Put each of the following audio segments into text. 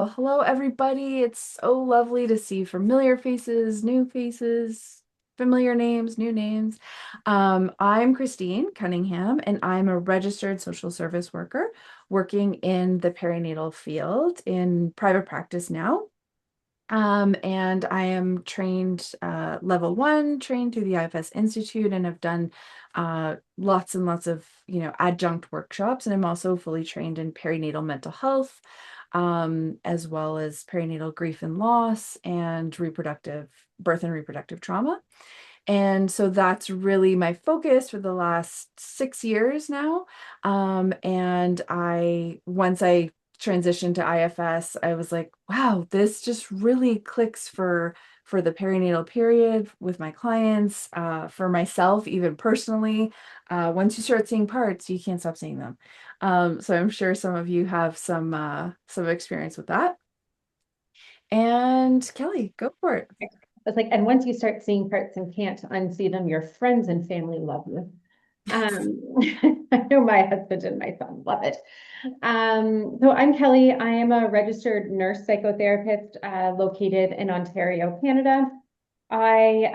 Well, hello, everybody. It's so lovely to see familiar faces, familiar names, new names. I'm Christine Cunningham, and I'm a registered social service worker working in the perinatal field in private practice now. And I am trained level one, trained through the IFS Institute, and have done lots and lots of, adjunct workshops. And I'm also fully trained in perinatal mental health, as well as perinatal grief and loss and reproductive birth and reproductive trauma. And so that's really my focus for the last 6 years now. And once I transitioned to IFS, I was like, wow, this just really clicks for the perinatal period with my clients, for myself, even personally. Once you start seeing parts, you can't stop seeing them. So I'm sure some of you have some experience with that. And Kelley, go for it. It's like, and once you start seeing parts and can't unsee them, your friends and family love you. I know my husband and my son love it. So I'm Kelley. I am a registered nurse psychotherapist located in Ontario, Canada. I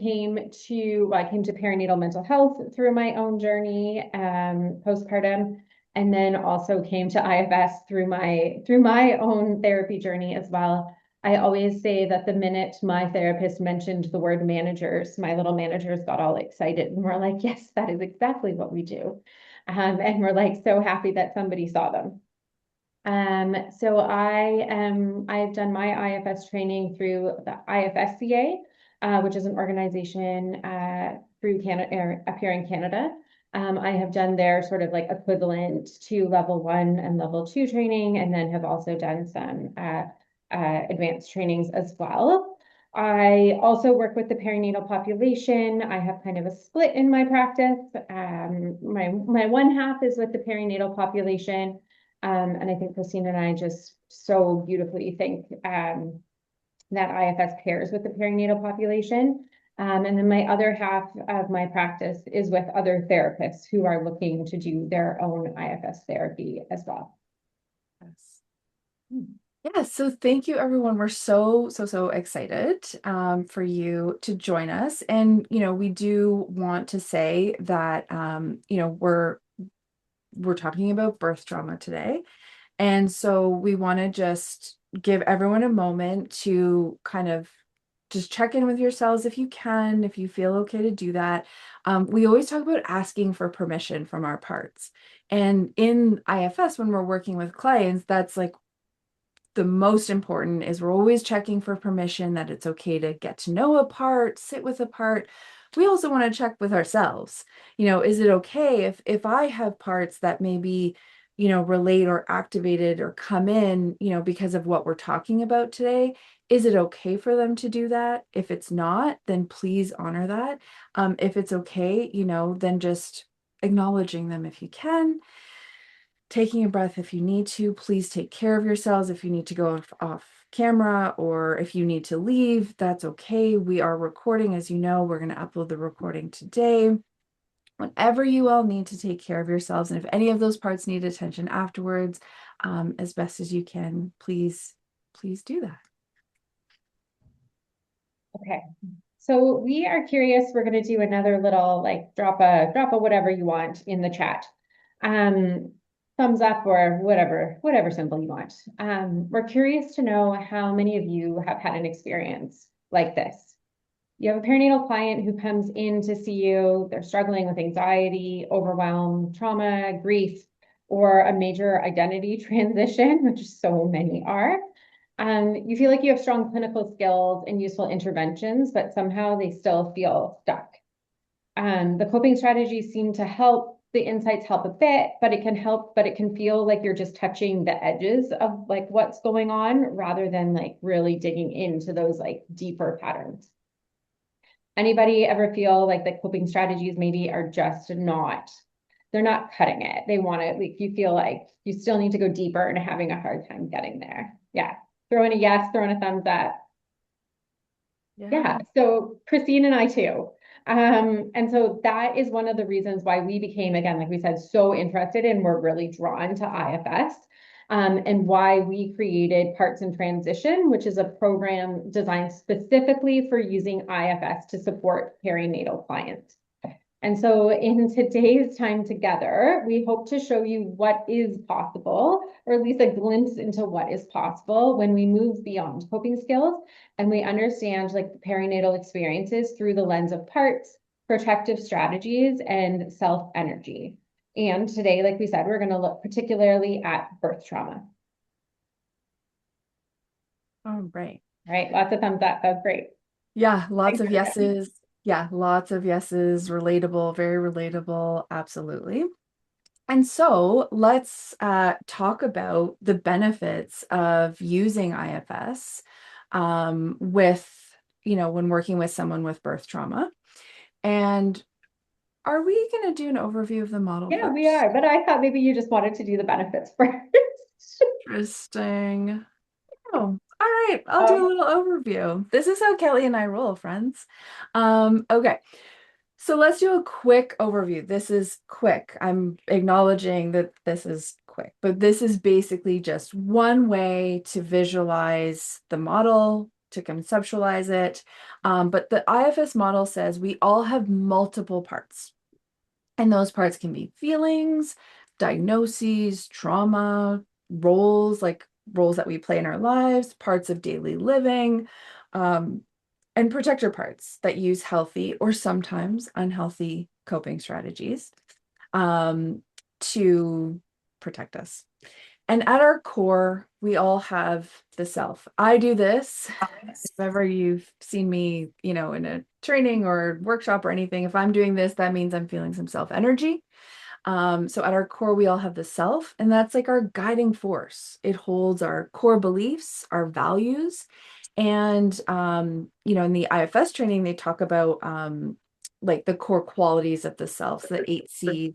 came to perinatal mental health through my own journey, postpartum, and then also came to IFS through my own therapy journey as well. I always say that the minute my therapist mentioned the word managers, my little managers got all excited and we're like, yes, that is exactly what we do. And we're like so happy that somebody saw them. I've done my IFS training through the IFSCA, which is an organization through Canada, up here in Canada. I have done their sort of like equivalent to level one and level two training, and then have also done some advanced trainings as well. I also work with the perinatal population. I have kind of a split in my practice. My one half is with the perinatal population. And I think Christine and I just so beautifully think that IFS pairs with the perinatal population. And then my other half of my practice is with other therapists who are looking to do their own IFS therapy as well. Yes. Yeah, so thank you everyone. We're so excited for you to join us. And we do want to say that we're talking about birth trauma today. And so we want to just give everyone a moment to kind of just check in with yourselves if you can, if you feel okay to do that. We always talk about asking for permission from our parts. And in IFS, when we're working with clients, that's like the most important is we're always checking for permission that it's okay to get to know a part, sit with a part. We also want to check with ourselves. Is it okay if I have parts that maybe, relate or activated or come in, because of what we're talking about today? Is it okay for them to do that? If it's not, then please honor that. If it's okay, then just acknowledging them if you can, taking a breath if you need to. Please take care of yourselves. If you need to go off camera or if you need to leave, that's okay. We are recording, as you know, we're going to upload the recording today. Whenever you all need to take care of yourselves, and if any of those parts need attention afterwards, as best as you can, please do that. Okay. So we are curious. We're going to do another little like drop a whatever you want in the chat. Um, Thumbs up or whatever symbol you want. We're curious to know how many of you have had an experience like this. You have a perinatal client who comes in to see you. They're struggling with anxiety, overwhelm, trauma, grief, or a major identity transition, which so many are. You feel like you have strong clinical skills and useful interventions, but somehow they still feel stuck. The coping strategies seem to help. The insights help a bit, but it can feel like you're just touching the edges of like what's going on rather than like really digging into those like deeper patterns. Anybody ever feel like the coping strategies maybe are just they're not cutting it. They want it, like you feel like you still need to go deeper and having a hard time getting there. Yeah. Throw in a yes, throw in a thumbs up. Yeah. Yeah. So Christine and I too. And so that is one of the reasons why we became, again, like we said, so interested and we're really drawn to IFS. and why we created Parts in Transition, which is a program designed specifically for using IFS to support perinatal clients. And so in today's time together, we hope to show you what is possible, or at least a glimpse into what is possible when we move beyond coping skills and we understand like the perinatal experiences through the lens of parts, protective strategies, and self energy. And today, like we said, we're going to look particularly at birth trauma. All right. All right, lots of thumbs up. That's great. Yeah, lots Thanks, of everybody. yeses. Yeah, lots of yeses. Relatable, very relatable. Absolutely. And so let's talk about the benefits of using IFS with, when working with someone with birth trauma. And are we going to do an overview of the model Yeah, we first? are. But I thought maybe you just wanted to do the benefits first. Interesting. Oh, all right. I'll do a Um, little overview. This is how Kelly and I roll, friends. Okay. So let's do a quick overview. This is quick. I'm acknowledging that this is quick, but this is basically just one way to visualize the model, to conceptualize it. But the IFS model says we all have multiple parts, and those parts can be feelings, diagnoses, trauma, roles, like roles that we play in our lives, parts of daily living. And protector parts that use healthy or sometimes unhealthy coping strategies um, to protect us. And at our core, we all have the self. I do this. If ever you've seen me, in a training or workshop or anything, if I'm doing this, that means I'm feeling some self energy. So at our core, we all have the self, and that's like our guiding force. It holds our core beliefs, our values. And, in the IFS training, they talk about like the core qualities of the self, the 8 C's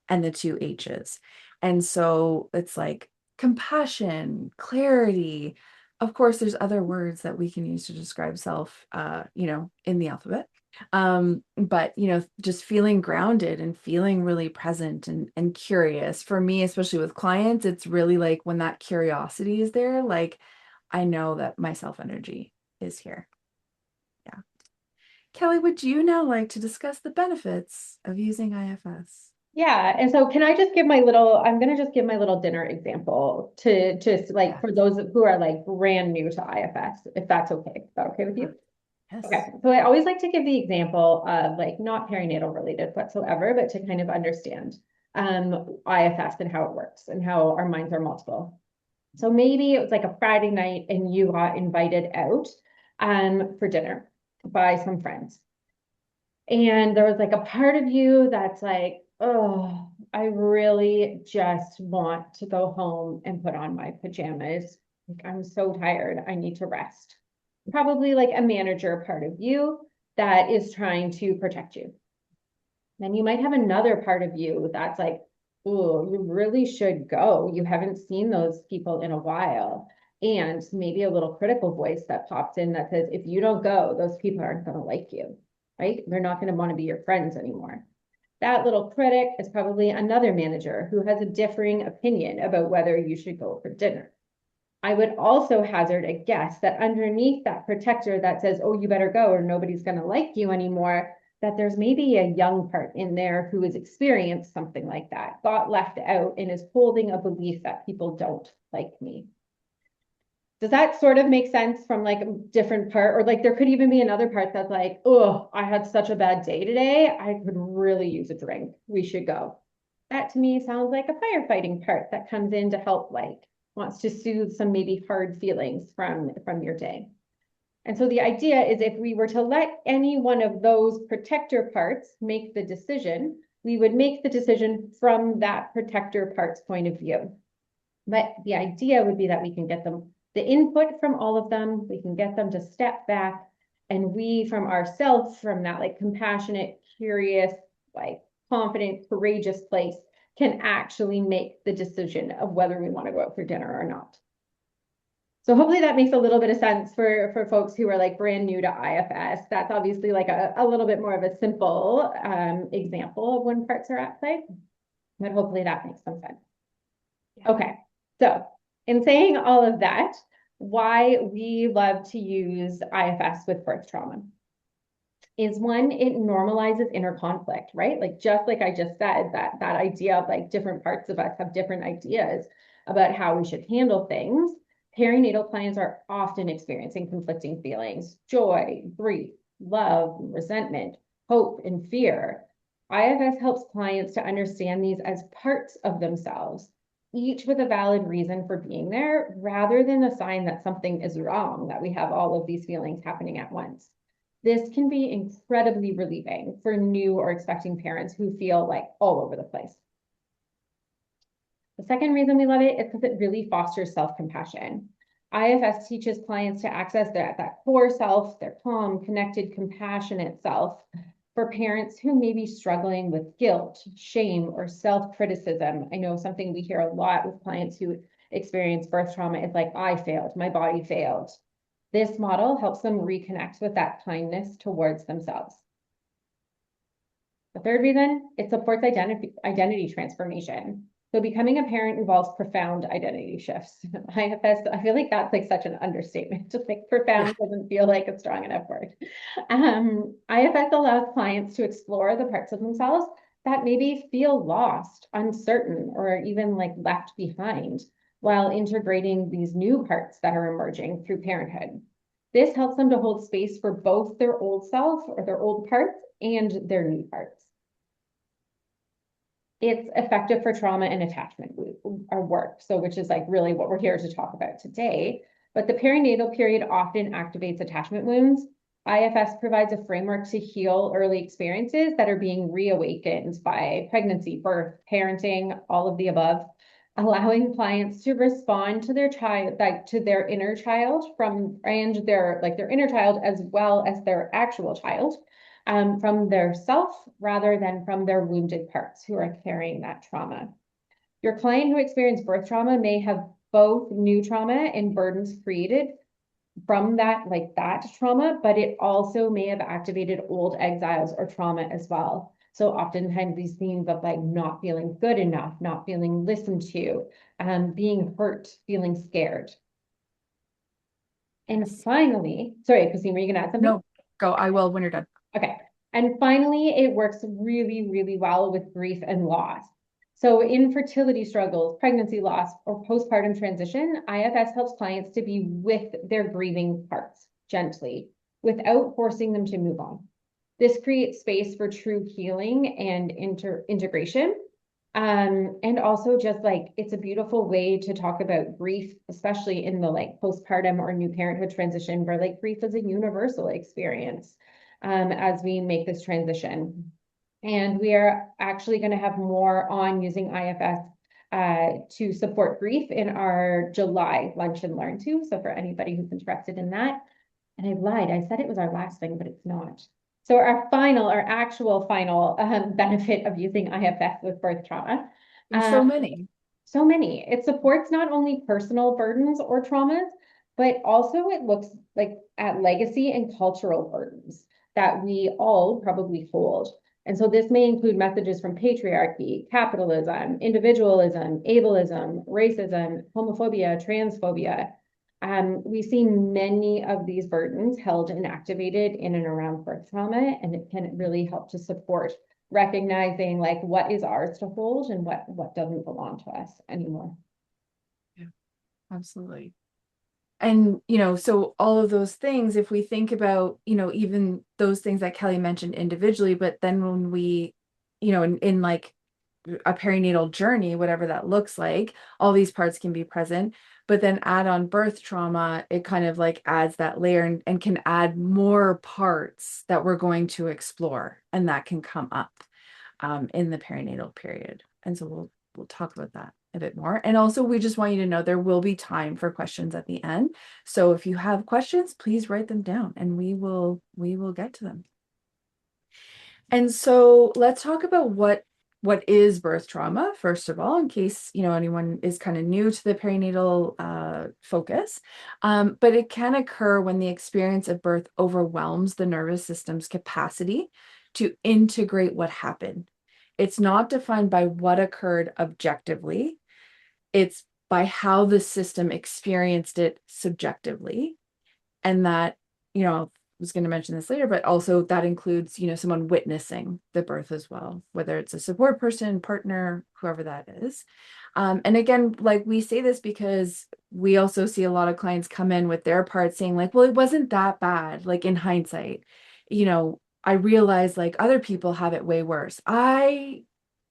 and the 2 H's. And so it's like compassion, clarity. Of course, there's other words that we can use to describe self, in the alphabet. But just feeling grounded and feeling really present and curious. For me, especially with clients, it's really like when that curiosity is there, like I know that my self energy is here. Yeah. Kelly, would you now like to discuss the benefits of using IFS? yeah, and so can I just give my little, I'm gonna just give my little dinner example to just like Yeah. for those who are like brand new to IFS, if that's okay. Is that okay with you? Okay, Yes. so I always like to give the example of like not perinatal related whatsoever, but to kind of understand IFS and how it works and how our minds are multiple. So maybe it was like a Friday night and you got invited out for dinner by some friends. And there was like a part of you that's like, oh, I really just want to go home and put on my pajamas. Like, I'm so tired. I need to rest. Probably like a manager part of you that is trying to protect you. Then you might have another part of you that's like, oh, you really should go. You haven't seen those people in a while. And maybe a little critical voice that pops in that says, if you don't go, those people aren't going to like you, right? They're not going to want to be your friends anymore. That little critic is probably another manager who has a differing opinion about whether you should go for dinner. I would also hazard a guess that underneath that protector that says, oh, you better go or nobody's going to like you anymore, that there's maybe a young part in there who has experienced something like that, got left out, and is holding a belief that people don't like me. Does that sort of make sense from like a different part? Or like there could even be another part that's like, oh, I had such a bad day today. I could really use a drink. We should go. That to me sounds like a firefighting part that comes in to help, like wants to soothe some maybe hard feelings from your day. And so the idea is if we were to let any one of those protector parts make the decision, we would make the decision from that protector part's point of view. But the idea would be that we can get them the input from all of them, we can get them to step back, and we from ourselves, from that like compassionate, curious, like confident, courageous place, can actually make the decision of whether we want to go out for dinner or not. So hopefully that makes a little bit of sense for folks who are like brand new to IFS. That's obviously like a little bit more of a simple example of when parts are at play, but hopefully that makes some sense. Yeah. Okay, so In saying all of that, why we love to use IFS with birth trauma is one, it normalizes inner conflict, right? Like just like I just said, that idea of like different parts of us have different ideas about how we should handle things. Perinatal clients are often experiencing conflicting feelings, joy, grief, love, resentment, hope, and fear. IFS helps clients to understand these as parts of themselves, each with a valid reason for being there, rather than a sign that something is wrong, that we have all of these feelings happening at once. This can be incredibly relieving for new or expecting parents who feel like all over the place. The second reason we love it is because it really fosters self-compassion. IFS teaches clients to access that core self, their calm, connected, compassionate self. For parents who may be struggling with guilt, shame, or self-criticism, I know something we hear a lot with clients who experience birth trauma is like, I failed, my body failed. This model helps them reconnect with that kindness towards themselves. The third reason, it supports identity transformation. So becoming a parent involves profound identity shifts. I feel like that's like such an understatement. Just like Yeah. profound doesn't feel like a strong enough word. IFS allows clients to explore the parts of themselves that maybe feel lost, uncertain, or even like left behind, while integrating these new parts that are emerging through parenthood. This helps them to hold space for both their old self or their old parts and their new parts. It's effective for trauma and attachment work, so which is like really what we're here to talk about today. But the perinatal period often activates attachment wounds. IFS provides a framework to heal early experiences that are being reawakened by pregnancy, birth, parenting, all of the above, allowing clients to respond to their child, like to their inner child and their inner child as well as their actual child, from their self rather than from their wounded parts who are carrying that trauma. Your client who experienced birth trauma may have both new trauma and burdens created from that trauma, but it also may have activated old exiles or trauma as well. So oftentimes these themes of like not feeling good enough, not feeling listened to, being hurt, feeling scared. And Yes. finally, sorry, Christine, were you gonna add something? No, go. I will when you're done. Okay. And finally, it works really, really well with grief and loss. So infertility struggles, pregnancy loss, or postpartum transition, IFS helps clients to be with their grieving parts gently without forcing them to move on. This creates space for true healing and integration. And also just like it's a beautiful way to talk about grief, especially in the like postpartum or new parenthood transition, where like grief is a universal experience as we make this transition. And we are actually going to have more on using IFS to support grief in our July Lunch and Learn too. So for anybody who's interested in that, and I lied, I said it was our last thing, but it's not. So our actual final benefit of using IFS with birth trauma. There's Um, so many. so many. It supports not only personal burdens or traumas, but also it looks like at legacy and cultural burdens that we all probably hold. And so this may include messages from patriarchy, capitalism, individualism, ableism, racism, homophobia, transphobia. We see many of these burdens held and activated in and around birth trauma, and it can really help to support recognizing like what is ours to hold and what doesn't belong to us anymore. Yeah, absolutely. And, so all of those things, if we think about, even those things that Kelley mentioned individually, but then when we, in like a perinatal journey, whatever that looks like, all these parts can be present. But then add on birth trauma, it kind of like adds that layer and can add more parts that we're going to explore and that can come up in the perinatal period. And so we'll talk about that a bit more. And also, we just want you to know there will be time for questions at the end. So if you have questions, please write them down and we will get to them. And so let's talk about what is birth trauma, first of all, in case anyone is kind of new to the perinatal focus. But it can occur when the experience of birth overwhelms the nervous system's capacity to integrate what happened. It's not defined by what occurred objectively. It's by how the system experienced it subjectively. And that, I was going to mention this later, but also that includes, someone witnessing the birth as well, whether it's a support person, partner, whoever that is. And again, like we say this because we also see a lot of clients come in with their part saying like, well, it wasn't that bad. Like in hindsight, I realize like other people have it way worse. I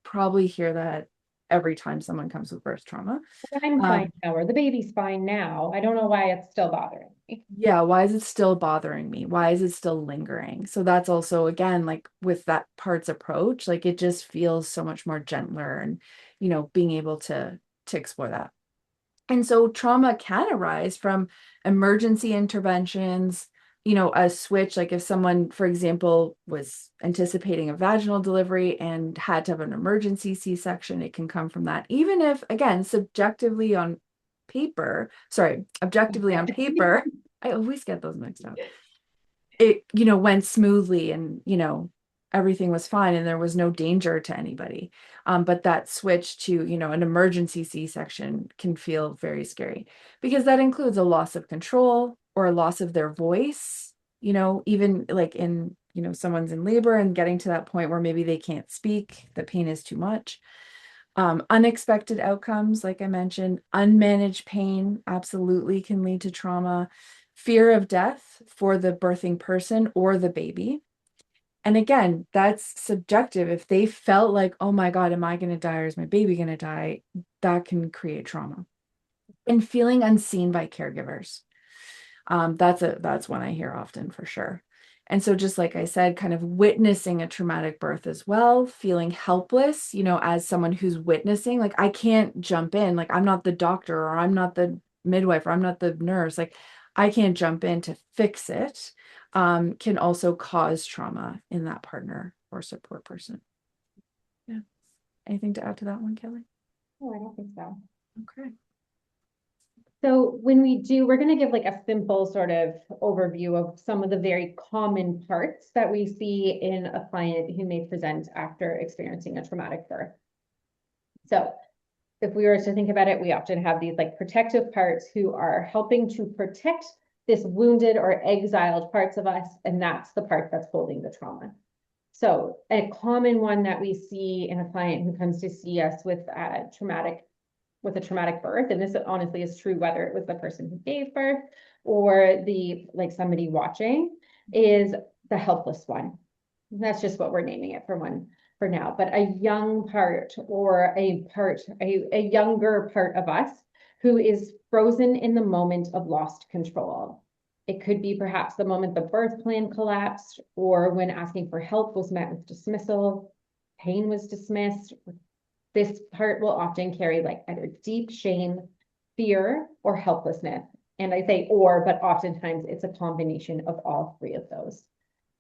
probably hear that every time someone comes with birth trauma. I'm fine Um, now, or the baby's fine now. I don't know why it's still bothering me. yeah, why is it still bothering me? Why is it still lingering? So that's also, again, like with that parts approach, like it just feels so much more gentler and, being able to explore that. And so trauma can arise from emergency interventions, a switch, like if someone, for example, was anticipating a vaginal delivery and had to have an emergency C-section, it can come from that. Even if, again, objectively on paper, I always get those mixed up. It, went smoothly and, everything was fine and there was no danger to anybody. But that switch to, an emergency C-section can feel very scary because that includes a loss of control or a loss of their voice, even like in, someone's in labor and getting to that point where maybe they can't speak, the pain is too much. Unexpected outcomes, like I mentioned, unmanaged pain absolutely can lead to trauma, fear of death for the birthing person or the baby. And again, that's subjective. If they felt like, oh my God, am I going to die or is my baby going to die? That can create trauma. And feeling unseen by caregivers. That's one I hear often for sure. And so just like I said, kind of witnessing a traumatic birth as well, feeling helpless, as someone who's witnessing, like I can't jump in, like I'm not the doctor or I'm not the midwife or I'm not the nurse, like I can't jump in to fix it, can also cause trauma in that partner or support person. Yeah. Anything to add to that one, Kelley? Oh, I don't think so. Okay. So when we do, we're going to give like a simple sort of overview of some of the very common parts that we see in a client who may present after experiencing a traumatic birth. So if we were to think about it, we often have these like protective parts who are helping to protect this wounded or exiled parts of us, and that's the part that's holding the trauma. So a common one that we see in a client who comes to see us with a traumatic birth, and this honestly is true whether it was the person who gave birth or the like somebody watching, is the helpless one. That's just what we're naming it for now. But a young part or a younger part of us who is frozen in the moment of lost control. It could be perhaps the moment the birth plan collapsed or when asking for help was met with dismissal, pain was dismissed. This part will often carry like either deep shame, fear, or helplessness. And I say or, but oftentimes it's a combination of all three of those.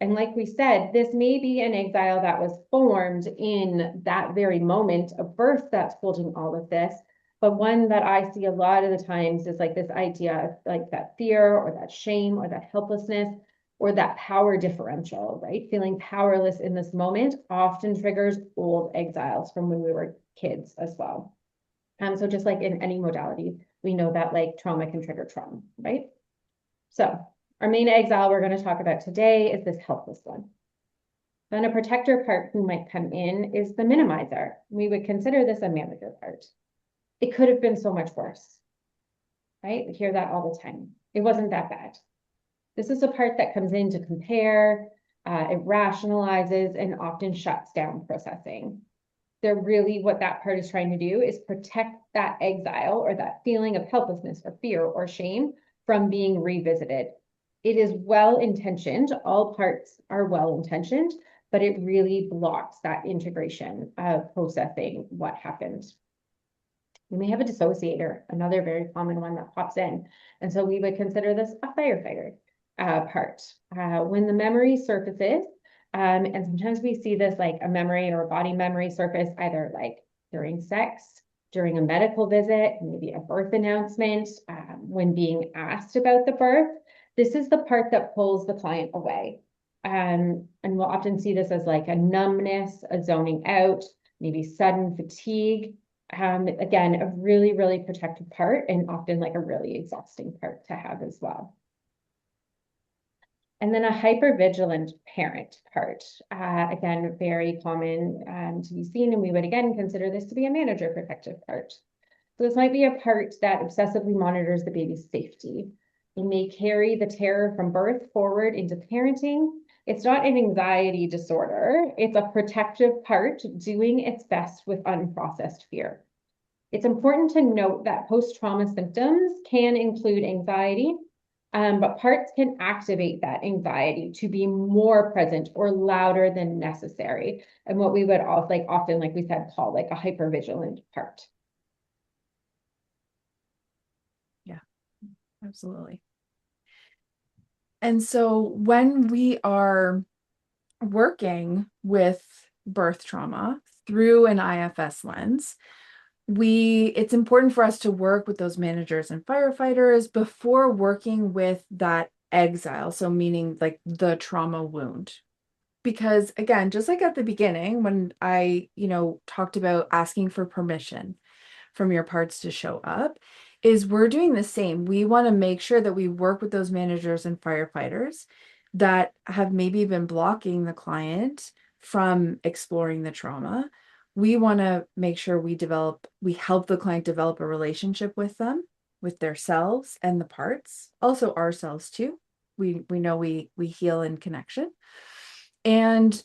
And like we said, this may be an exile that was formed in that very moment of birth that's holding all of this. But one that I see a lot of the times is like this idea of like that fear or that shame or that helplessness or that power differential, right? Feeling powerless in this moment often triggers old exiles from when we were kids as well. So just like in any modality, we know that like trauma can trigger trauma, right? So our main exile we're going to talk about today is this helpless one. Then a protector part who might come in is the minimizer. We would consider this a manager part. It could have been so much worse, right? We hear that all the time. It wasn't that bad. This is a part that comes in to compare, it rationalizes and often shuts down processing. They're really what that part is trying to do is protect that exile or that feeling of helplessness or fear or shame from being revisited. It is well-intentioned. All parts are well-intentioned, but it really blocks that integration of processing what happened. We may have a dissociator, another very common one that pops in. And so we would consider this a firefighter part. When the memory surfaces, and sometimes we see this like a memory or a body memory surface, either like during sex, during a medical visit, maybe a birth announcement, when being asked about the birth. This is the part that pulls the client away. And we'll often see this as like a numbness, a zoning out, maybe sudden fatigue, Again, a really, really protective part and often like a really exhausting part to have as well. And then a hypervigilant parent part. Again, very common to be seen, and we would again consider this to be a manager protective part. So this might be a part that obsessively monitors the baby's safety. It may carry the terror from birth forward into parenting. It's not an anxiety disorder. It's a protective part doing its best with unprocessed fear. It's important to note that post-trauma symptoms can include anxiety, but parts can activate that anxiety to be more present or louder than necessary. And what we would also like often, like we said, call like a hypervigilant part. Yeah, absolutely. And so when we are working with birth trauma through an IFS lens, it's important for us to work with those managers and firefighters before working with that exile. So meaning like the trauma wound. Because again, just like at the beginning, when I, talked about asking for permission from your parts to show up, is we're doing the same. We want to make sure that we work with those managers and firefighters that have maybe been blocking the client from exploring the trauma. We want to make sure we help the client develop a relationship with them, with their selves and the parts, also ourselves too. We know we heal in connection. And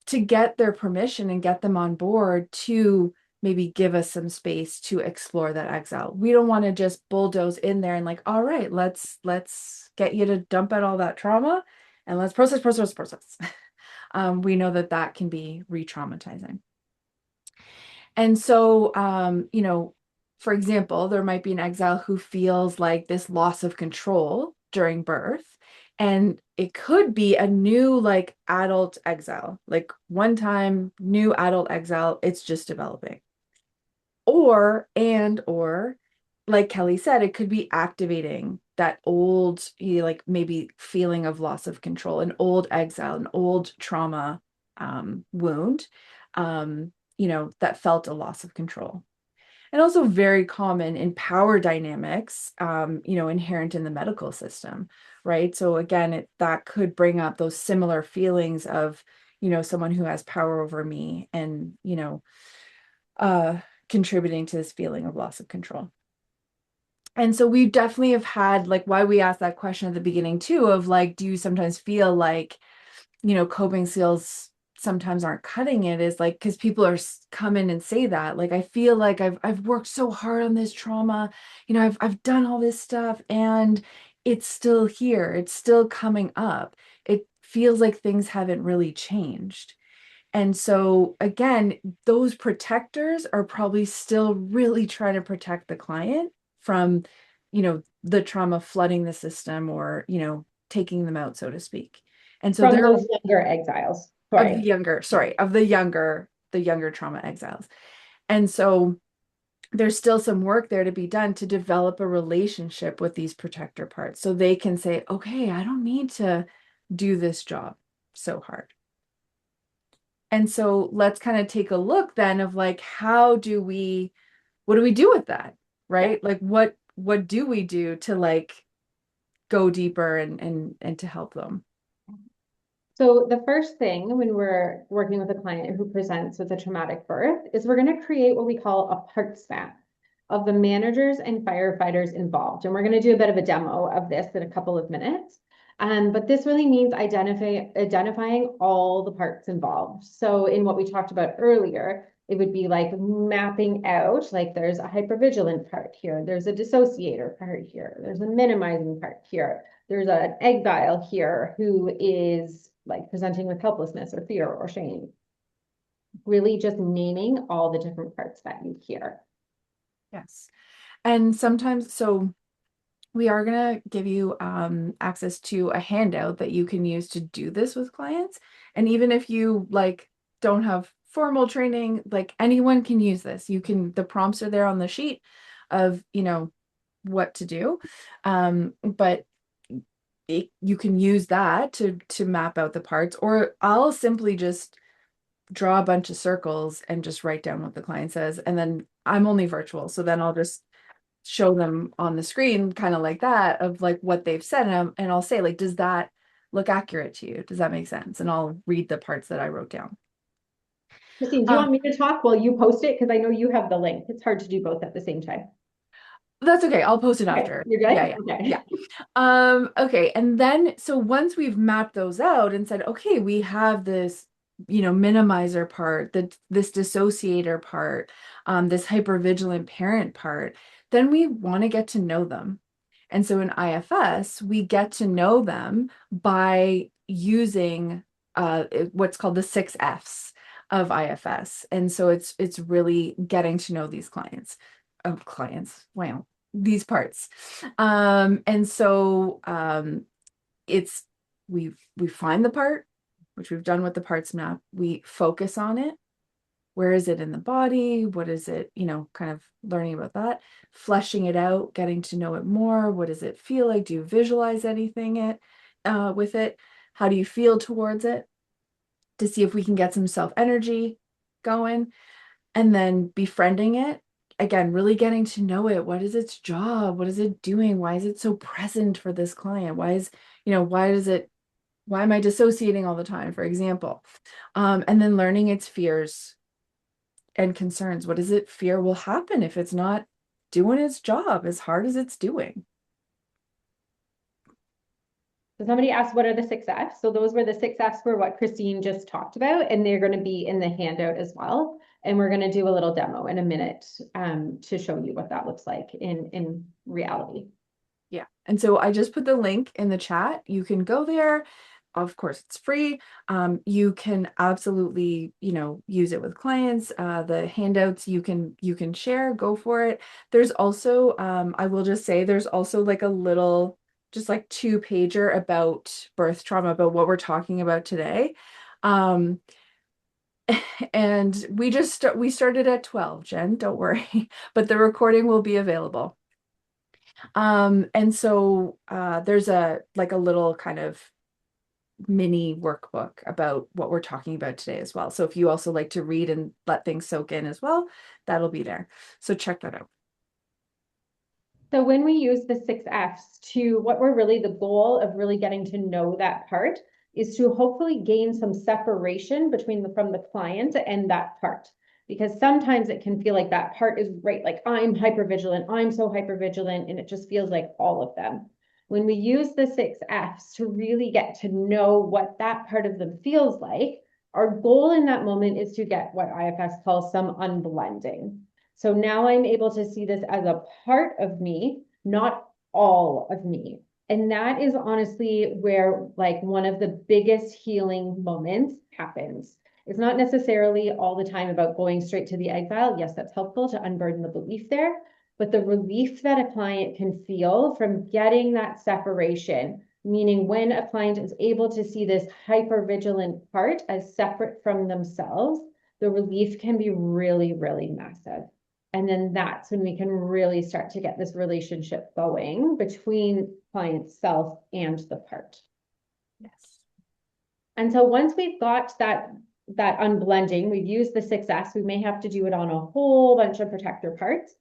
to get their permission and get them on board to maybe give us some space to explore that exile. We don't want to just bulldoze in there and like, all right, let's get you to dump out all that trauma and let's process. We know that that can be re-traumatizing. And so, for example, there might be an exile who feels like this loss of control during birth. And it could be a new, like, adult exile, like one time new adult exile, it's just developing. Or, like Kelley said, it could be activating that old, like maybe feeling of loss of control, an old exile, an old trauma wound, that felt a loss of control. And also very common in power dynamics, inherent in the medical system, right? So again, that could bring up those similar feelings of, someone who has power over me and, uh, contributing to this feeling of loss of control. And so we definitely have had, like, why we asked that question at the beginning too, of like, do you sometimes feel like, coping skills sometimes aren't cutting it, is like, because people come in and say that, like, I feel like I've worked so hard on this trauma, I've done all this stuff and it's still here, it's still coming up. It feels like things haven't really changed. And so again, those protectors are probably still really trying to protect the client from, the trauma flooding the system or, taking them out, so to speak. And so From they're those younger exiles. Sorry. the younger trauma exiles. And so there's still some work there to be done to develop a relationship with these protector parts so they can say, okay, I don't need to do this job so hard. And so let's kind of take a look then of like, what do we do with that? Yeah. Right? Like what do we do to like go deeper and to help them? So the first thing when we're working with a client who presents with a traumatic birth is we're going to create what we call a parts map of the managers and firefighters involved. And we're going to do a bit of a demo of this in a couple of minutes. But this really means identifying all the parts involved. So in what we talked about earlier, it would be like mapping out, like there's a hypervigilant part here, there's a dissociator part here, there's a minimizing part here, there's an exile here who is like presenting with helplessness or fear or shame. Really just naming all the different parts that you hear. Yes. And sometimes, so we are going to give you access to a handout that you can use to do this with clients. And even if you like don't have formal training, like anyone can use this. The prompts are there on the sheet of, what to do. But you can use that to map out the parts, or I'll simply just draw a bunch of circles and just write down what the client says. And then I'm only virtual, so then I'll just show them on the screen kind of like that of like what they've said. And I'll say like, does that look accurate to you? Does that make sense? And I'll read the parts that I wrote down. Christine, do you Um, want me to talk while you post it? Because I know you have the link. It's hard to do both at the same time. that's okay. I'll post it Okay, after. you're Yeah, good? yeah, Okay. yeah. Okay. And then, so once we've mapped those out and said, okay, we have this, minimizer part, this dissociator part, this hypervigilant parent part, then we want to get to know them. And so in IFS, we get to know them by using what's called the 6 Fs of IFS. And so it's really getting to know these clients. Wow, these parts. And so it's we find the part, which we've done with the parts map. We focus on it. Where is it in the body? What is it, kind of learning about that, fleshing it out, getting to know it more. What does it feel like? Do you visualize anything with it? How do you feel towards it? To see if we can get some self energy going, and then befriending it. Again, really getting to know it. What is its job? What is it doing? Why is it so present for this client? Why am I dissociating all the time, for example? And then learning its fears and concerns. What does it fear will happen if it's not doing its job as hard as it's doing? So somebody asked, what are the 6 Fs? So those were the 6 Fs for what Christine just talked about, and they're going to be in the handout as well. And we're going to do a little demo in a minute to show you what that looks like in reality. Yeah. And so I just put the link in the chat. You can go there. Of course, it's free. You can absolutely, use it with clients. The handouts you can share, go for it. There's also, I will just say, there's also like a little, just like 2-pager about birth trauma, about what we're talking about today. Um, and we started at 12, Jen, don't worry, but the recording will be available. And so there's a little kind of mini workbook about what we're talking about today as well. So if you also like to read and let things soak in as well, that'll be there. So check that out. So when we use the 6 Fs to what we're really the goal of really getting to know that part is to hopefully gain some separation from the client and that part. Because sometimes it can feel like that part is right, like I'm hypervigilant, I'm so hypervigilant, and it just feels like all of them. When we use the 6 Fs to really get to know what that part of them feels like, our goal in that moment is to get what IFS calls some unblending. So now I'm able to see this as a part of me, not all of me. And that is honestly where like one of the biggest healing moments happens. It's not necessarily all the time about going straight to the exile. Yes, that's helpful to unburden the belief there, but the relief that a client can feel from getting that separation, meaning when a client is able to see this hypervigilant part as separate from themselves, the relief can be really, really massive. And then that's when we can really start to get this relationship going between client self and the part. Yes. And so once we've got that unblending, we've used the 6S, we may have to do it on a whole bunch of protector parts.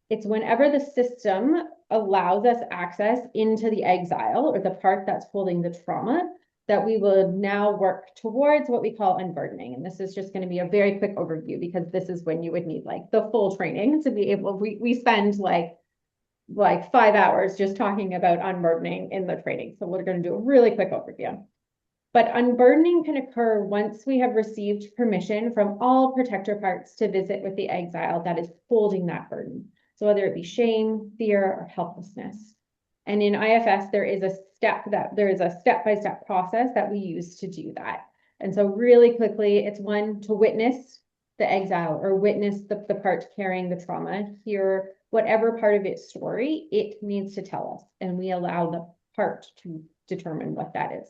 It's whenever the system allows us access into the exile or the part that's holding the trauma that we will now work towards what we call unburdening. And this is just going to be a very quick overview because this is when you would need like the full training to be able, we spend like 5 hours just talking about unburdening in the training. So we're going to do a really quick overview. But unburdening can occur once we have received permission from all protector parts to visit with the exile that is holding that burden. So whether it be shame, fear, or helplessness. And in IFS, there is a step-by-step process that we use to do that. And so really quickly, it's one to witness the exile or witness the part carrying the trauma, hear whatever part of its story it needs to tell us. And we allow the part to determine what that is.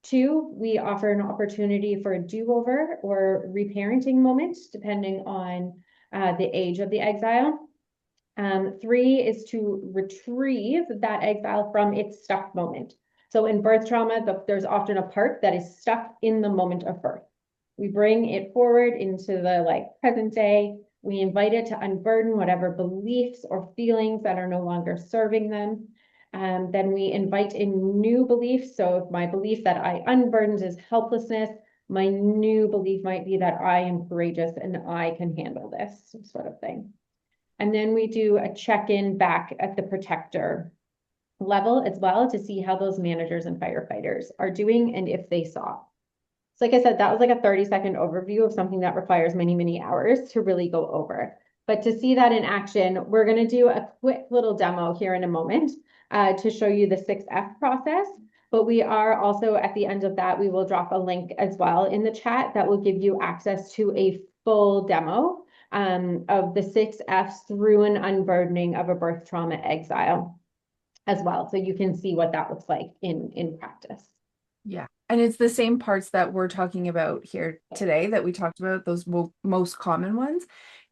2, we offer an opportunity for a do-over or reparenting moment, depending on the age of the exile. 3 is to retrieve that exile from its stuck moment. So in birth trauma, there's often a part that is stuck in the moment of birth. We bring it forward into the like present day. We invite it to unburden whatever beliefs or feelings that are no longer serving them. Then we invite in new beliefs. So if my belief that I unburdened is helplessness, my new belief might be that I am courageous and I can handle this sort of thing. And then we do a check-in back at the protector level as well to see how those managers and firefighters are doing and if they saw. So like I said, that was like a 30-second overview of something that requires many, many hours to really go over. But to see that in action, we're going to do a quick little demo here in a moment to show you the 6F process. But we are also at the end of that, we will drop a link as well in the chat that will give you access to a full demo of the 6Fs through an unburdening of a birth trauma exile as well. So you can see what that looks like in practice. Yeah. And it's the same parts that we're talking about here today that we talked about, those most common ones,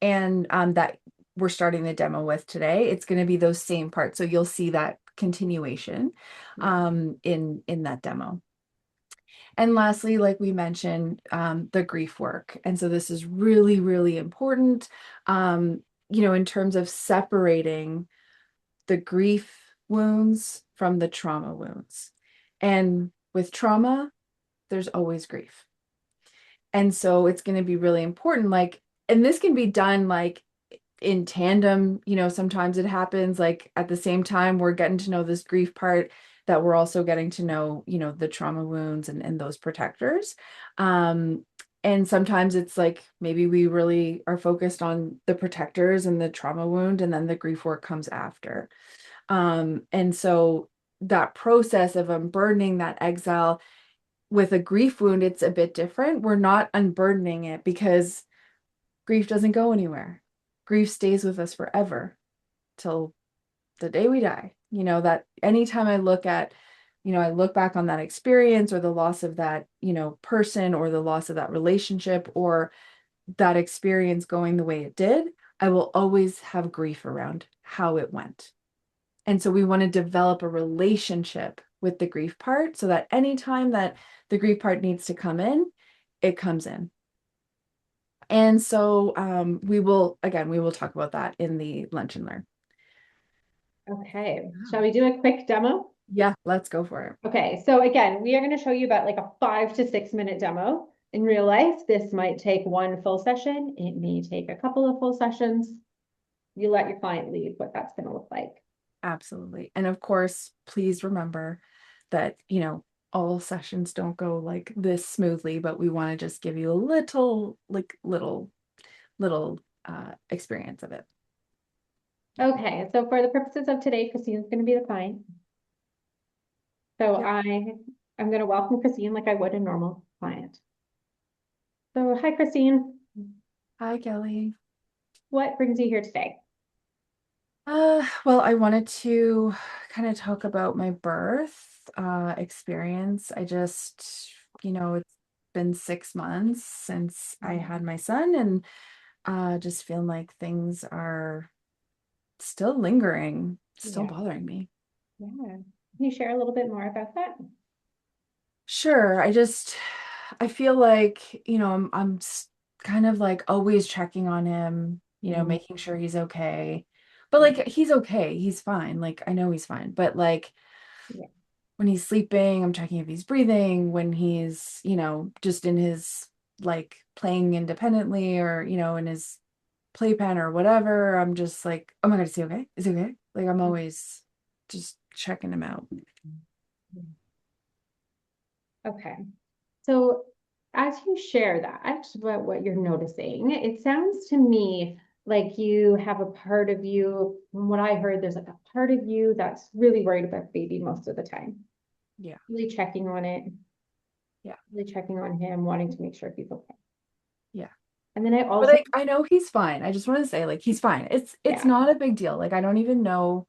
and that we're starting the demo with today. It's going to be those same parts. So you'll see that continuation in that demo. And lastly, like we mentioned, the grief work. And so this is really, really important, in terms of separating the grief wounds from the trauma wounds. And with trauma, there's always grief. And so it's going to be really important. And this can be done in tandem, sometimes it happens at the same time we're getting to know this grief part that we're also getting to know, the trauma wounds and those protectors. And sometimes it's maybe we really are focused on the protectors and the trauma wound, and then the grief work comes after. And so that process of unburdening that exile with a grief wound, it's a bit different. We're not unburdening it because grief doesn't go anywhere. Grief stays with us forever till the day we die. That anytime I look back on that experience or the loss of that, person or the loss of that relationship or that experience going the way it did, I will always have grief around how it went. And so we want to develop a relationship with the grief part so that anytime that the grief part needs to come in, it comes in. And so we will talk about that in the Lunch and Learn. Okay, shall we do a quick demo? Yeah, let's go for it. Okay, so again, we are going to show you about like a 5 to 6 minute demo. In real life, this might take one full session. It may take a couple of full sessions. You let your client lead what that's going to look like. Absolutely. And of course, please remember that, all sessions don't go like this smoothly, but we want to just give you a little experience of it. Okay, so for the purposes of today, Christine's going to be the client. So Yep. I'm going to welcome Christine like I would a normal client. So hi, Christine. Hi, Kelly. What brings you here today? Well, I wanted to kind of talk about my birth experience. I just, it's been 6 months since I had my son, and just feeling like things are still lingering, still Yeah, bothering me. yeah. Can you share a little bit more about that? Sure. I feel like, kind of like always checking on him, Mhm. making sure he's okay. But he's okay. He's fine. I know he's fine. But Yeah. when he's sleeping, I'm checking if he's breathing. When he's, just in his playing independently or, in his playpen or whatever, I'm just like, oh my God, is he okay? Is he okay? I'm always just checking him out. Okay. So as you share that, about what you're noticing, it sounds to me like you have a part of you, from what I heard, there's like a part of you that's really worried about baby most of the time. Yeah. Really checking on it, Yeah. really checking on him, wanting to make sure he's okay. Yeah. And then I But also, I know he's fine. I just want to say he's fine. It's yeah, not a big deal. I don't even know.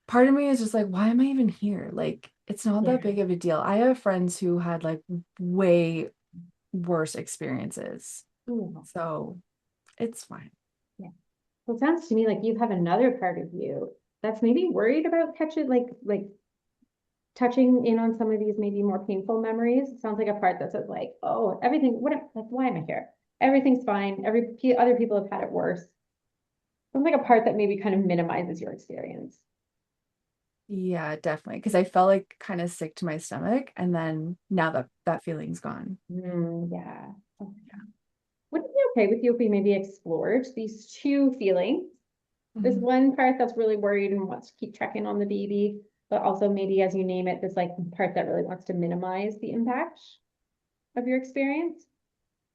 Part of me is just why am I even here? It's not yeah. that big of a deal. I have friends who had way worse experiences. Ooh, So it's fine. yeah. So it sounds to me like you have another part of you that's maybe worried about catching, like touching in on some of these maybe more painful memories. It sounds like a part that says like, oh, everything, like, why am I here? Everything's fine. Other people have had it worse. Sounds like a part that maybe kind of minimizes your experience. Yeah, definitely. Because I felt like kind of sick to my stomach, and then now that feeling's gone. Yeah. Okay. Would it be okay with you if we maybe explored these two feelings? There's Mhm. one part that's really worried and wants to keep checking on the baby, but also maybe as you name it, this like part that really wants to minimize the impact of your experience.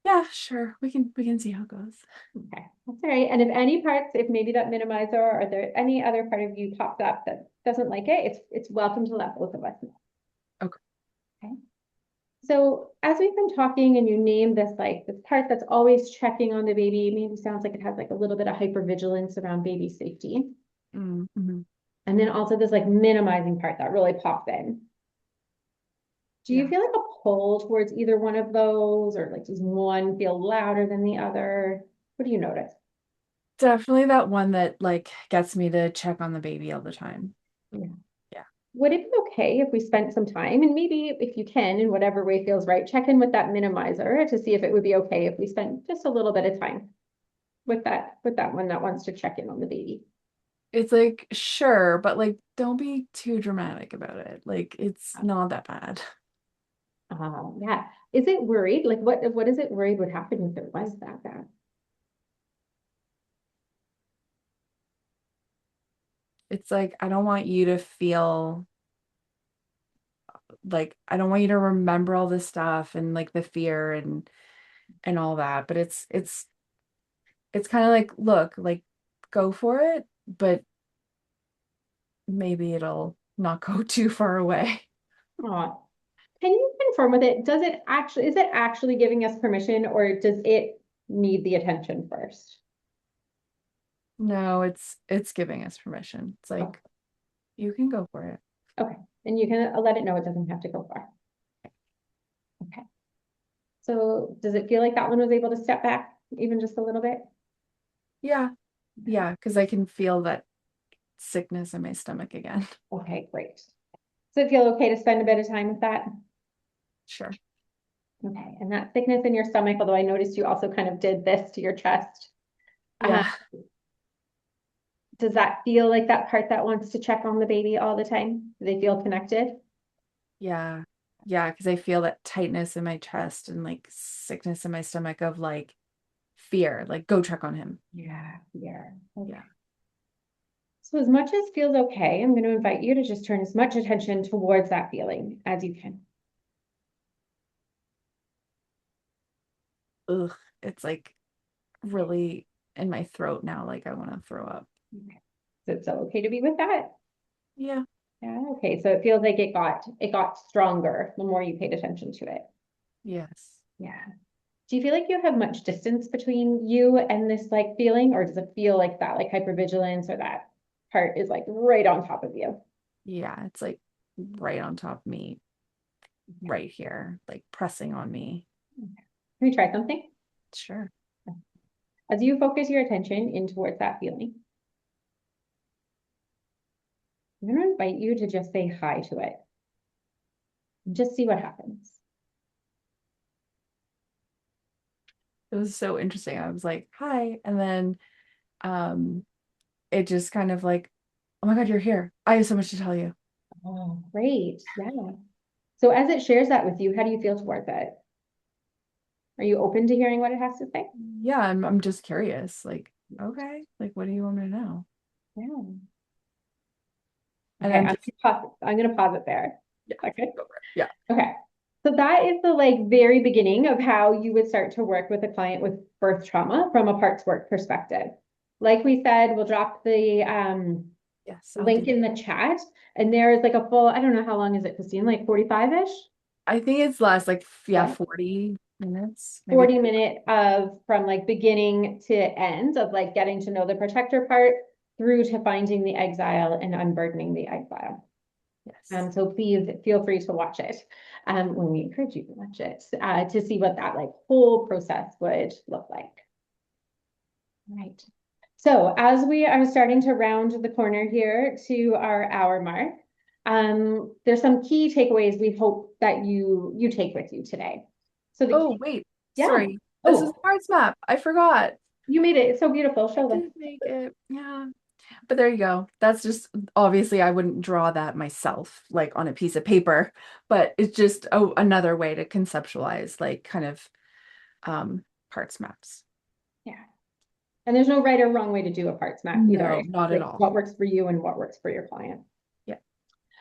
Yeah, sure. We can see how it goes. Okay, that's all right. And if any parts, if maybe that minimizer or there any other part of you pops up that doesn't like it, it's welcome to let both of us know. Okay. Okay. So as we've been talking and you name this like this part that's always checking on the baby, maybe sounds like it has like a little bit of hypervigilance around baby safety. Mm-hmm. And then also this like minimizing part that really pops in. Do you Yeah. feel like a pull towards either one of those, or like does one feel louder than the other? What do you notice? Definitely that one that like gets me to check on the baby all the time. Yeah. Yeah. Would it be okay if we spent some time, and maybe if you can, in whatever way feels right, check in with that minimizer to see if it would be okay if we spent just a little bit of time with that one that wants to check in on the baby? It's like, sure, but like don't be too dramatic about it. Like it's not that bad. Yeah. Is it worried? Like what is it worried would happen if it was that bad? It's like I don't want you to feel like I don't want you to remember all this stuff and like the fear and all that, but it's kind of like, look, like go for it, but maybe it'll not go too far away. Aw. Can you confirm with it? Is it actually giving us permission, or does it need the attention first? No, it's giving us permission. It's Oh, like you can go for it. okay. And you can let it know it doesn't have to go far. Okay. So does it feel like that one was able to step back even just a little bit? Yeah, Okay. yeah, because I can feel that sickness in my stomach again. Okay, great. Does it feel okay to spend a bit of time with that? Sure. Okay. And that thickness in your stomach, although I noticed you also kind of did this to your chest. Uh, Yeah, does that feel like that part that wants to check on the baby all the time? Do they feel connected? yeah, yeah, because I feel that tightness in my chest and like sickness in my stomach of like fear, like go check on him. Yeah, yeah. Okay. Yeah. So as much as feels okay, I'm going to invite you to just turn as much attention towards that feeling as you can. Ugh, it's like really in my throat now, like I want to throw up. Okay. Is it so okay to be with that? Yeah. Yeah, okay. So it feels like it got stronger the more you paid attention to it. Yes. Yeah. Do you feel like you have much distance between you and this like feeling, or does it feel like that like hypervigilance or that part is like right on top of you? Yeah, it's like right on top of me, Yeah. right here, like pressing on me. Okay. Can we try something? Sure. As you focus your attention in towards that feeling, I'm going to invite you to just say hi to it. Just see what happens. It was so interesting. I was like, hi. And then um it just kind of like, oh my God, you're here. I have so much to tell you. Oh, great. Yeah. So as it shares that with you, how do you feel towards it? Are you open to hearing what it has to say? Yeah, I'm just curious. Like, okay, like what do you want me to know? Yeah. And Okay, I'm just I'm gonna pause it there. yeah, Okay. go for it. Yeah. Okay. So that is the like very beginning of how you would start to work with a client with birth trauma from a parts work perspective. Like we said, we'll drop the Yes, I'll do link that. in the chat, and there is like a full, I don't know how long is it, Christine, like 45-ish? I think it's last like yeah, 40 minutes, maybe 40-minute of from like beginning to end of like getting to know the protector part through to finding the exile and unburdening the exile. yes. So please feel free to watch it when we encourage you to watch it to see what that like whole process would look like. Right. So as we are starting to round the corner here to our hour mark, There's some key takeaways we hope that you take with you today. So the Oh, key, wait, yeah. sorry. This is Oh, the parts map. I forgot. you made it. It's so beautiful. I Show them. did make it. Yeah. But there you go. That's just obviously I wouldn't draw that myself like on a piece of paper, but it's just another way to conceptualize like kind of parts maps. Yeah. And there's no right or wrong way to do a parts map either. No, It's not at like all. what works for you and what works for your client. Yeah.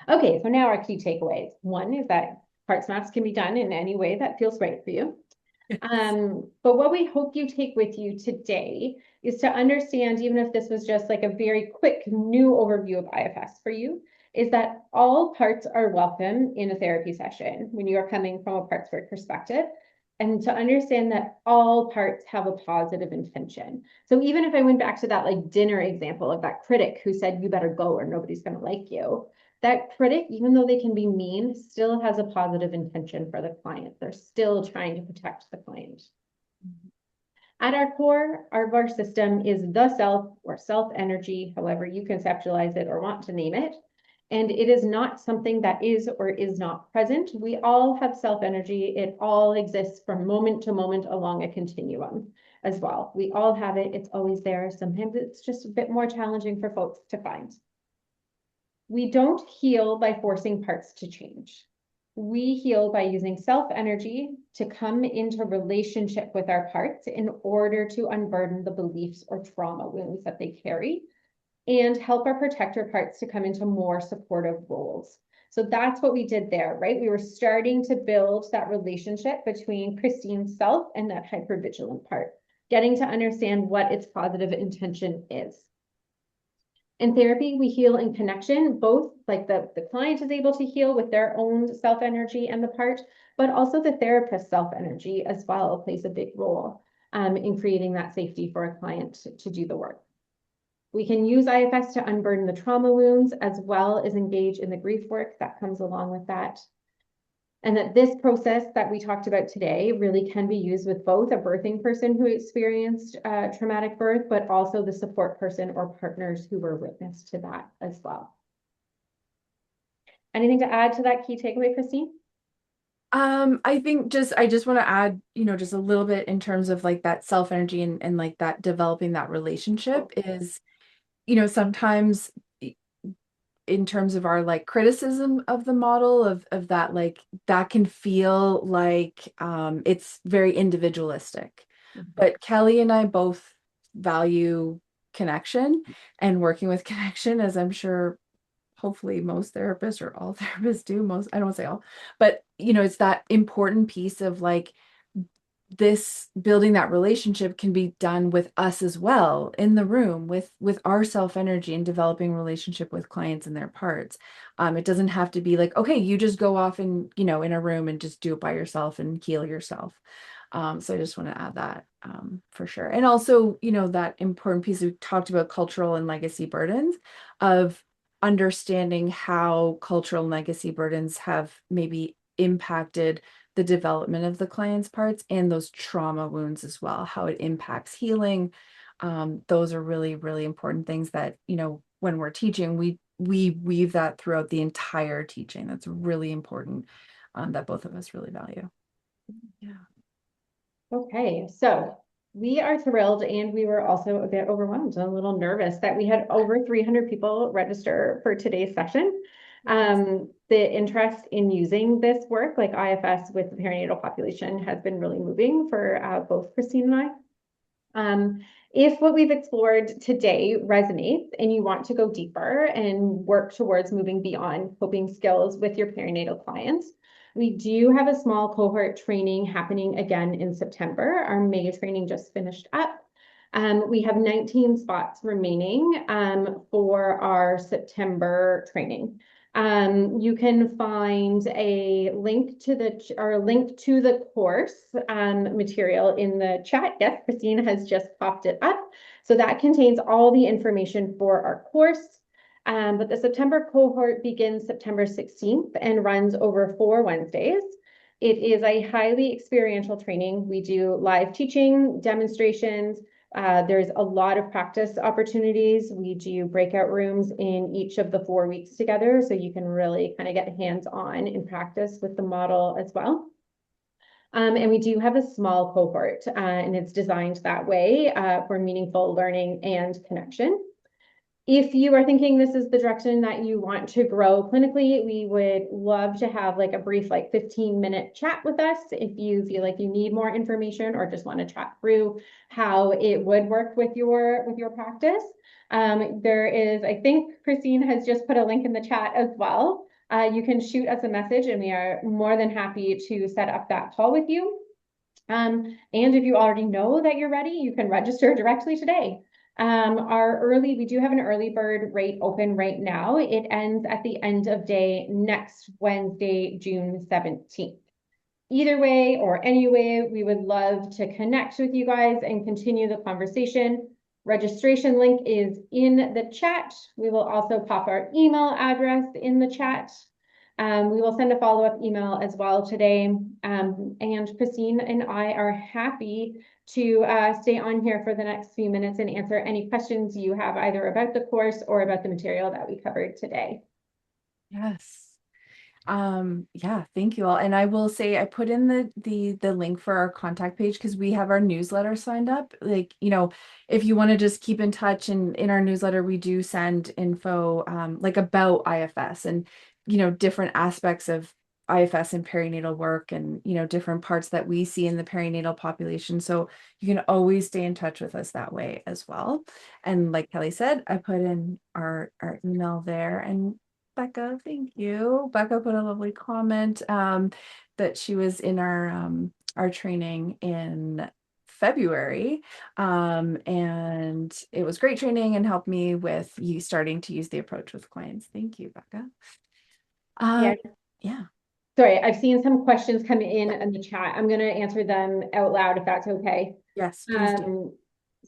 Okay, so now our key takeaways. One is that parts maps can be done in any way that feels right for you. Yes. But what we hope you take with you today is to understand, even if this was just like a very quick new overview of IFS for you, is that all parts are welcome in a therapy session when you are coming from a parts work perspective. And to understand that all parts have a positive intention. So even if I went back to that like dinner example of that critic who said, you better go or nobody's going to like you, that critic, even though they can be mean, still has a positive intention for the client. They're still trying to protect the client. At our core, our system is the self or self energy, however you conceptualize it or want to name it. And it is not something that is or is not present. We all have self energy. It all exists from moment to moment along a continuum as well. We all have it. It's always there. Sometimes it's just a bit more challenging for folks to find. We don't heal by forcing parts to change. We heal by using self energy to come into relationship with our parts in order to unburden the beliefs or trauma wounds that they carry and help our protector parts to come into more supportive roles. So that's what we did there, right? We were starting to build that relationship between Christine's self and that hypervigilant part, getting to understand what its positive intention is. In therapy, we heal in connection, both like the client is able to heal with their own self energy and the part, but also the therapist's self energy as well plays a big role in creating that safety for a client to do the work. We can use IFS to unburden the trauma wounds as well as engage in the grief work that comes along with that. And that this process that we talked about today really can be used with both a birthing person who experienced traumatic birth, but also the support person or partners who were witness to that as well. Anything to add to that key takeaway, Christine? I think I just want to add, just a little bit in terms of like that self energy and like that developing that relationship is, sometimes in terms of our like criticism of the model of that like that can feel like it's very individualistic. But Kelly and I both value connection and working with connection, as I'm sure hopefully most therapists or all therapists do. Most, I don't want to say all, but it's that important piece of like this building that relationship can be done with us as well in the room with our self energy and developing relationship with clients and their parts. It doesn't have to be like, okay, you just go off and in a room and just do it by yourself and heal yourself. So I just want to add that for sure. And also, that important piece we talked about cultural and legacy burdens of understanding how cultural legacy burdens have maybe impacted the development of the client's parts and those trauma wounds as well, how it impacts healing. Those are really, really important things that, when we're teaching, we weave that throughout the entire teaching. That's really important, that both of us really value. Yeah. Okay, so we are thrilled and we were also a bit overwhelmed and a little nervous that we had over 300 people register for today's session. Yes. The interest in using this work, like IFS with the perinatal population, has been really moving for both Christine and I. If what we've explored today resonates and you want to go deeper and work towards moving beyond coping skills with your perinatal clients, we do have a small cohort training happening again in September. Our May training just finished up. We have 19 spots remaining for our September training. You can find a link to the course material in the chat. Yes, Christine has just popped it up. So that contains all the information for our course. But the September cohort begins September 16th and runs over 4 Wednesdays. It is a highly experiential training. We do live teaching, demonstrations, There's a lot of practice opportunities. We do breakout rooms in each of the 4 weeks together, so you can really kind of get hands-on in practice with the model as well. And we do have a small cohort, and it's designed that way for meaningful learning and connection. If you are thinking this is the direction that you want to grow clinically, we would love to have like a brief, like 15-minute chat with us. If you feel like you need more information or just want to chat through how it would work with your practice. There is, I think Christine has just put a link in the chat as well. You can shoot us a message and we are more than happy to set up that call with you. And if you already know that you're ready, you can register directly today. We do have an early bird rate open right now. It ends at the end of day next Wednesday, June 17th. Either way or any way, we would love to connect with you guys and continue the conversation. Registration link is in the chat. We will also pop our email address in the chat. We will send a follow-up email as well today. And Christine and I are happy to stay on here for the next few minutes and answer any questions you have either about the course or about the material that we covered today. Yes. Yeah, thank you all. And I will say I put in the link for our contact page because we have our newsletter signed up. Like, if you want to just keep in touch, and in our newsletter we do send info like about IFS and different aspects of IFS and perinatal work, and different parts that we see in the perinatal population. So you can always stay in touch with us that way as well. And like Kelley said, I put in our email there. And Becca, thank you. Becca put a lovely comment that she was in our training in February, and it was great training and helped me with you starting to use the approach with clients. Thank you, Becca. Yeah. Yeah. Sorry, I've seen some questions come in the chat. I'm going to answer them out loud if that's okay. Yes, please do.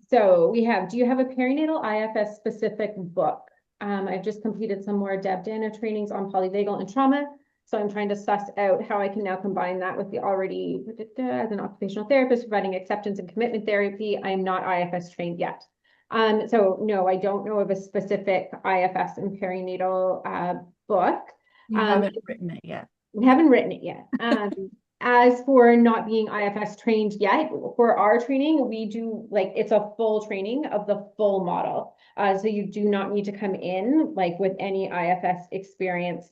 So do you have a perinatal IFS specific book? I've just completed some more Deb Dana trainings on polyvagal and trauma. So I'm trying to suss out how I can now combine that with the already, as an occupational therapist, providing acceptance and commitment therapy. I'm not IFS trained yet. So no, I don't know of a specific IFS and perinatal book. You haven't written it yet. We haven't written it yet. As for not being IFS trained yet, for our training, we do it's a full training of the full model. So you do not need to come in with any IFS experience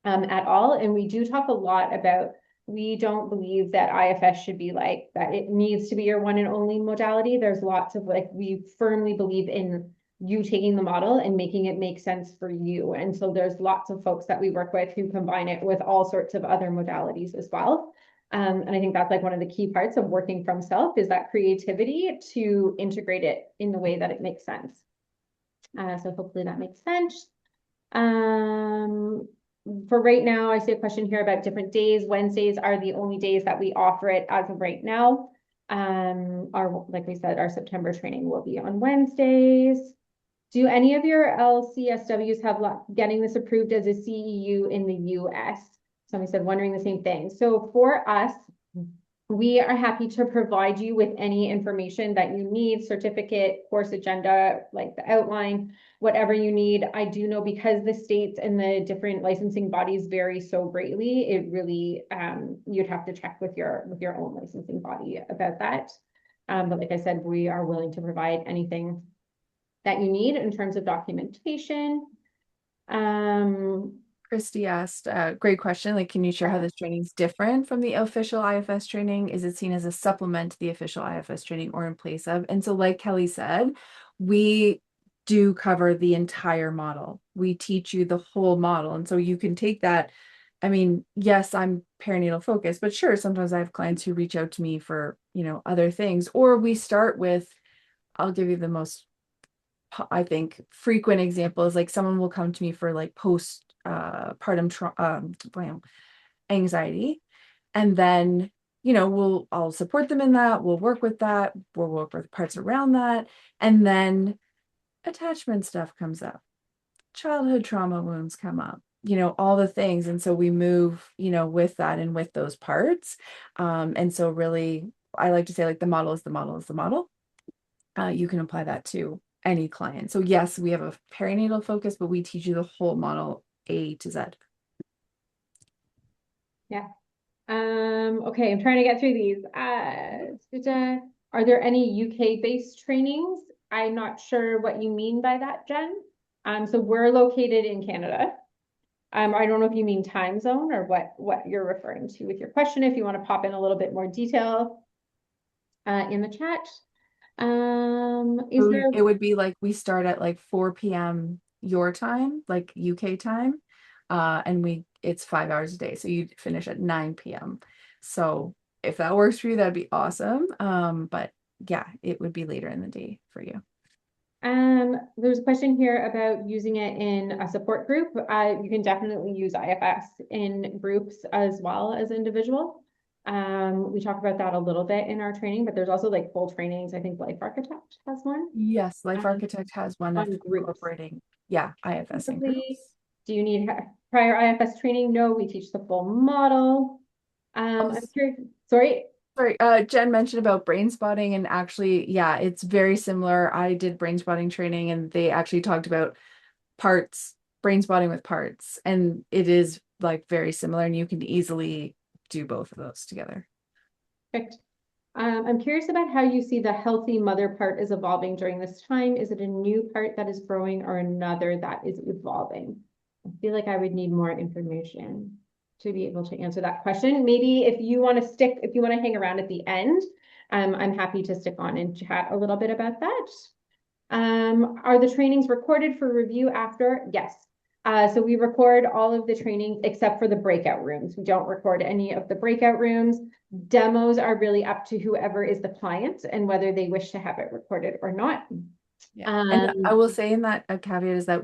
at all. And we do talk a lot about, we don't believe that IFS should be that it needs to be your one and only modality. There's lots of we firmly believe in you taking the model and making it make sense for you. And so there's lots of folks that we work with who combine it with all sorts of other modalities as well. And I think that's one of the key parts of working from self is that creativity to integrate it in the way that it makes sense. So hopefully that makes sense. For right now, I see a question here about different days. Wednesdays are the only days that we offer it as of right now. Like we said, our September training will be on Wednesdays. Do any of your LCSWs have getting this approved as a CEU in the US? Somebody said, wondering the same thing. So for us, we are happy to provide you with any information that you need, certificate, course agenda, the outline, whatever you need. I do know because the states and the different licensing bodies vary so greatly, it really, you'd have to check with your own licensing body about that. But like I said, we are willing to provide anything that you need in terms of documentation. Christy asked, great question. Can you share how this training is different from the official IFS training? Is it seen as a supplement to the official IFS training or in place of? And so like Kelley said, we do cover the entire model. We teach you the whole model. And so you can take that. I mean, yes, I'm perinatal focused, but sure, sometimes I have clients who reach out to me for, other things, or we start with, I'll give you the most, I think, frequent example is someone will come to me for postpartum anxiety, and then I'll support them in that. We'll work with that. We'll work with parts around that, and then attachment stuff comes up, childhood trauma wounds come up, all the things, and so we move with that and with those parts, and so really I like to say the model is the model is the model. you can apply that to any client. So yes, we have a perinatal focus, but we teach you the whole model A to Z. Yeah. Okay, I'm trying to get through these. Are there any UK-based trainings? I'm not sure what you mean by that, Jen. So we're located in Canada. I don't know if you mean time zone or what you're referring to with your question. If you want to pop in a little bit more detail in the chat. Is So there it would be like we start at like 4 p.m. your time, like UK time. And it's 5 hours a day. So you'd finish at 9 p.m. So if that works for you, that'd be awesome. But yeah, it would be later in the day for you. there's a question here about using it in a support group. You can definitely use IFS in groups as well as individual. We talk about that a little bit in our training, but there's also like full trainings. I think Life Architect has one Yes, Life um, Architect has one of on groups. incorporating, yeah, IFS and Specifically, groups. do you need prior IFS training? No, we teach the full model. Oh, I'm curious. Sorry. sorry, Jen mentioned about brain spotting, and actually, yeah, it's very similar. I did brain spotting training, and they actually talked about parts, brain spotting with parts, and it is like very similar, and you can easily do both of those together. Perfect. I'm curious about how you see the healthy mother part is evolving during this time. Is it a new part that is growing or another that is evolving? I feel like I would need more information to be able to answer that question. Maybe if you want to hang around at the end, I'm happy to stick on and chat a little bit about that. Are the trainings recorded for review after? Yes. So we record all of the trainings except for the breakout rooms. We don't record any of the breakout rooms. Demos are really up to whoever is the client and whether they wish to have it recorded or not. Yeah. And I Um, will say in that a caveat is that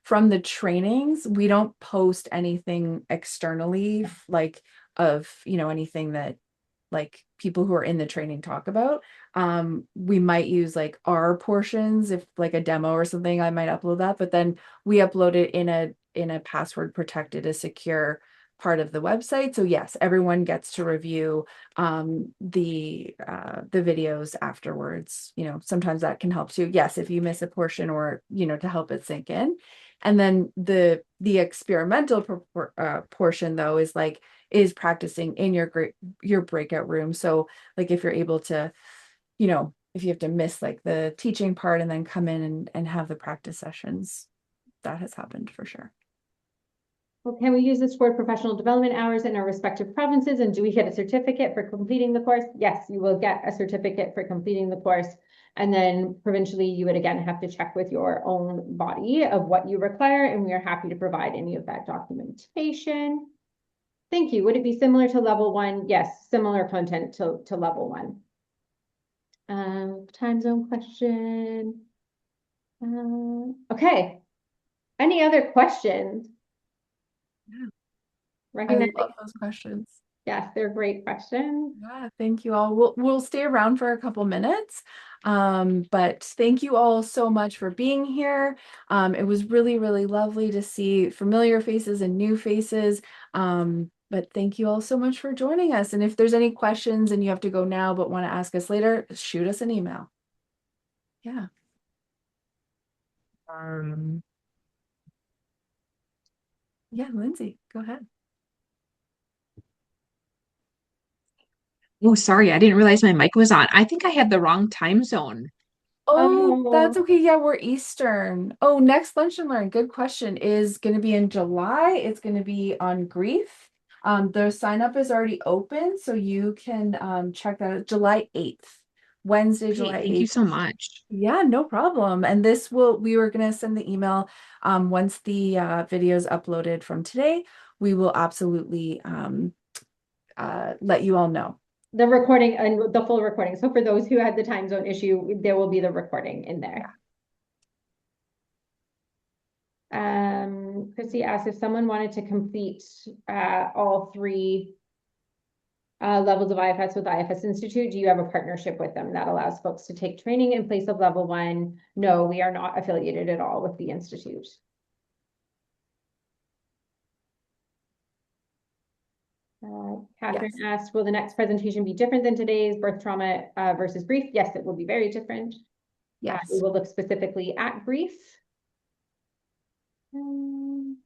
from the trainings, we don't post anything externally, like of, anything that like people who are in the training talk about. We might use like our portions, if like a demo or something, I might upload that, but then we upload it in a password protected, a secure part of the website. So yes, everyone gets to review the videos afterwards. Sometimes that can help too. Yes, if you miss a portion, or to help it sink in. And then the experimental portion though is practicing in your breakout room. So like if you're able to, if you have to miss like the teaching part and then come in and have the practice sessions, that has happened for sure. well, can we use this for professional development hours in our respective provinces? And do we get a certificate for completing the course? Yes, you will get a certificate for completing the course. And then provincially, you would again have to check with your own body of what you require. And we are happy to provide any of that documentation. Thank you. Would it be similar to level one? Yes, similar content to level one. Time zone question. Okay. Any other questions? Yeah. I Recognizing, love those questions. yes, they're great questions. Yeah, thank you all. We'll stay around for a couple minutes. But thank you all so much for being here. It was really, really lovely to see familiar faces and new faces. But thank you all so much for joining us. And if there's any questions and you have to go now but want to ask us later, shoot us an email. Yeah. Um, yeah, Lindsay, go ahead. Oh, sorry, I didn't realize my mic was on. I think I had the wrong time zone. Oh, that's Oh, okay. Yeah, we're Eastern. Oh, next Lunch and Learn. Good question. Is going to be in July. It's going to be on grief. The sign up is already open, so you can check that out. July 8th, Wednesday, Great, July thank you 8th. so much. Yeah, no problem. And we were going to send the email once the video is uploaded from today. We will absolutely let you all know. the recording and the full recording. So for those who had the time zone issue, there will be the recording in there. Chrissy asked if someone wanted to complete all three levels of IFS with IFS Institute, do you have a partnership with them that allows folks to take training in place of level one? No, we are not affiliated at all with the Institute. Catherine Yes. asked, will the next presentation be different than today's birth trauma versus grief? Yes, it will be very different. We Yes. will look specifically at grief. Um,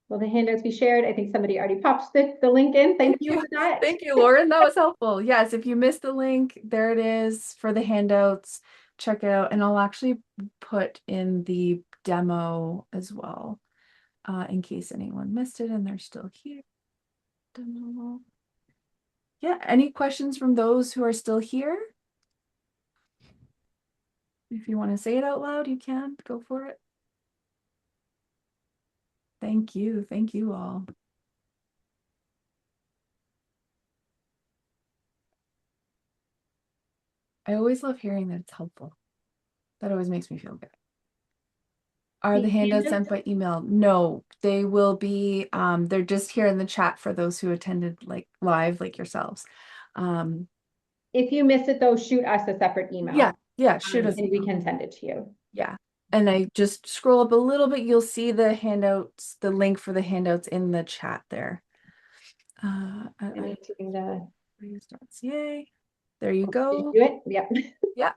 will the handouts be shared? I think somebody already popped the link in. Thank you for that. Thank you, Lauren. That was helpful. Yes, if you missed the link, there it is for the handouts. Check it out. And I'll actually put in the demo as well, in case anyone missed it and they're still here. Demo. Yeah, any questions from those who are still here? If you want to say it out loud, you can. Go for it. Thank you. Thank you all. I always love hearing that it's helpful. That always makes me feel good. Are the The handouts handouts, sent by email? No, they will be, they're just here in the chat for those who attended like live, like yourselves. Um, if you miss it though, shoot us a separate email. yeah, shoot us. And we can send it to you. Yeah. And I just scroll up a little bit, you'll see the handouts, the link for the handouts in the chat there. I need to There you Did you go. do it? Yep. Yeah.